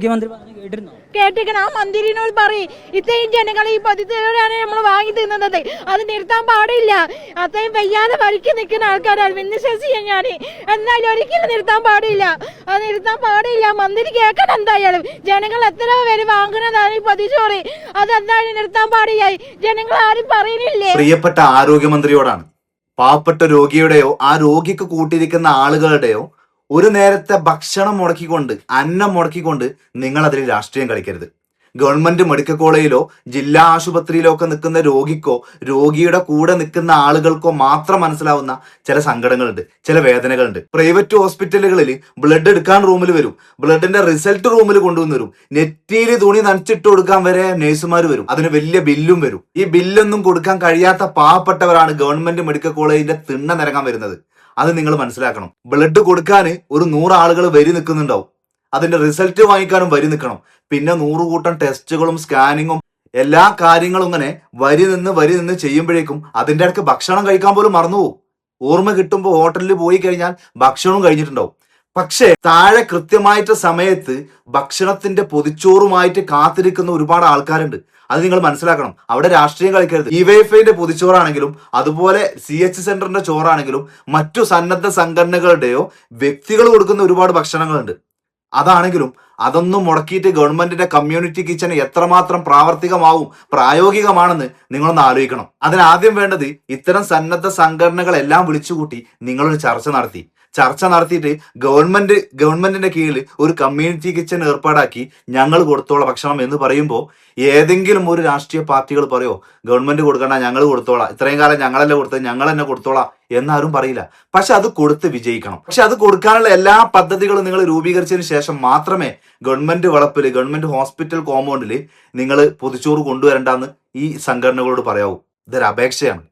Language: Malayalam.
മുഖ്യമന്ത്രി പറഞ്ഞു കേട്ടിരുന്നോ? കേട്ടിരിക്കണം. ആ മന്ത്രിനോട് പറയും ഇത്രയും ജനങ്ങൾ ഈ പതിത്തോടെയാണ് നമ്മൾ വാങ്ങി തിന്നുന്നത്, അത് നിർത്താൻ പാടില്ല. അത്രയും വയ്യാതെ വഴിക്ക് നിൽക്കുന്ന ആൾക്കാരാണ് വിശ്വസിക്കാൻ ഞാൻ. എന്നാലും ഒരിക്കലും നിർത്താൻ പാടില്ല, അത് നിർത്താൻ പാടില്ല. മന്ത്രി കേൾക്കണം എന്തായാലും. ജനങ്ങൾ എത്ര പേര് വാങ്ങുന്നതാണ് ഈ പതിച്ചോറ്, അതെന്തായാലും നിർത്താൻ പാടില്ല. ജനങ്ങൾ ആരും പറയുന്നില്ലേ? പ്രിയപ്പെട്ട ആരോഗ്യമന്ത്രിയോടാണ്, പാവപ്പെട്ട രോഗിയുടെയോ ആ രോഗിക്ക് കൂട്ടിയിരിക്കുന്ന ആളുകളുടെയോ ഒരു നേരത്തെ ഭക്ഷണം മുടക്കിക്കൊണ്ട്, അന്നം മുടക്കിക്കൊണ്ട് നിങ്ങൾ അതിൽ രാഷ്ട്രീയം കളിക്കരുത്. ഗവൺമെന്റ് മെഡിക്കൽ കോളേജിലോ ജില്ലാ ആശുപത്രിയിലോ ഒക്കെ നിൽക്കുന്ന രോഗിക്കോ രോഗിയുടെ കൂടെ നിൽക്കുന്ന ആളുകൾക്കോ മാത്രം മനസ്സിലാവുന്ന ചില സങ്കടങ്ങളുണ്ട്, ചില വേദനകളുണ്ട്. പ്രൈവറ്റ് ഹോസ്പിറ്റലുകളിൽ ബ്ലഡ് എടുക്കാൻ റൂമിൽ വരും, ബ്ലഡിന്റെ റിസൾട്ട് റൂമിൽ കൊണ്ടുവന്ന് വരും, നെറ്റിയിൽ തുണി നനച്ചിട്ട് കൊടുക്കാൻ വരെ നേഴ്സുമാർ വരും, അതിന് വലിയ ബില്ലും വരും. ഈ ബില്ലൊന്നും കൊടുക്കാൻ കഴിയാത്ത പാവപ്പെട്ടവരാണ് ഗവൺമെന്റ് മെഡിക്കൽ കോളേജിന്റെ തിണ്ണ നിരങ്ങാൻ വരുന്നത്. അത് നിങ്ങൾ മനസ്സിലാക്കണം. ബ്ലഡ് കൊടുക്കാൻ ഒരു 100 ആളുകൾ വരി നിൽക്കുന്നുണ്ടാവും, അതിന്റെ റിസൾട്ട് വാങ്ങിക്കാനും വരി നിൽക്കണം. പിന്നെ 100 കൂട്ടം ടെസ്റ്റുകളും സ്കാനിങ്ങും എല്ലാ കാര്യങ്ങളും ഇങ്ങനെ വരി നിന്ന് ചെയ്യുമ്പോഴേക്കും അതിന്റെ ഇടയ്ക്ക് ഭക്ഷണം കഴിക്കാൻ പോലും മറന്നുപോകും. ഓർമ്മ കിട്ടുമ്പോൾ ഹോട്ടലിൽ പോയി കഴിഞ്ഞാൽ ഭക്ഷണവും കഴിഞ്ഞിട്ടുണ്ടാവും. പക്ഷേ താഴെ കൃത്യമായിട്ട് സമയത്ത് ഭക്ഷണത്തിന്റെ പൊതിച്ചോറുമായിട്ട് കാത്തിരിക്കുന്ന ഒരുപാട് ആൾക്കാരുണ്ട്. അത് നിങ്ങൾ മനസ്സിലാക്കണം. അവിടെ രാഷ്ട്രീയം കളിക്കരുത്. ഇവൈഫൈന്റെ പൊതിച്ചോറാണെങ്കിലും അതുപോലെ CH സെന്ററിന്റെ ചോറാണെങ്കിലും മറ്റു സന്നദ്ധ സംഘടനകളുടെയോ വ്യക്തികൾ കൊടുക്കുന്ന ഒരുപാട് ഭക്ഷണങ്ങളുണ്ട്. അതാണെങ്കിലും അതൊന്നും മുടക്കിയിട്ട് ഗവൺമെന്റിന്റെ കമ്മ്യൂണിറ്റി കിച്ചൺ എത്രമാത്രം പ്രാവർത്തികമാവും, പ്രായോഗികമാണെന്ന് നിങ്ങളൊന്ന് ആലോചിക്കണം. അതിനാദ്യം വേണ്ടത് ഇത്തരം സന്നദ്ധ സംഘടനകളെല്ലാം വിളിച്ചുകൂട്ടി നിങ്ങളൊരു ചർച്ച നടത്തിയിട്ട് ഗവൺമെന്റിന്റെ കീഴിൽ ഒരു കമ്മ്യൂണിറ്റി കിച്ചൺ ഏർപ്പാടാക്കി ഞങ്ങൾ കൊടുത്തോളാം ഭക്ഷണം എന്ന് പറയുമ്പോൾ ഏതെങ്കിലും ഒരു രാഷ്ട്രീയ പാർട്ടികൾ പറയോ ഗവൺമെന്റ് കൊടുക്കണ്ട, ഞങ്ങൾ കൊടുത്തോളാം, ഇത്രയും കാലം ഞങ്ങളല്ലേ കൊടുത്തത്, ഞങ്ങൾ തന്നെ കൊടുത്തോളാം എന്നാരും പറയില്ല. പക്ഷെ അത് കൊടുത്ത് വിജയിക്കണം. പക്ഷെ അത് കൊടുക്കാനുള്ള എല്ലാ പദ്ധതികളും നിങ്ങൾ രൂപീകരിച്ചതിന് ശേഷം മാത്രമേ ഗവൺമെന്റ് വളപ്പില്, ഗവൺമെന്റ് ഹോസ്പിറ്റൽ കോമ്പൗണ്ടിൽ നിങ്ങൾ പൊതിച്ചോറ് കൊണ്ടുവരണ്ടെന്ന് ഈ സംഘടനകളോട് പറയാവൂ. ഇതൊരു അപേക്ഷയാണ്.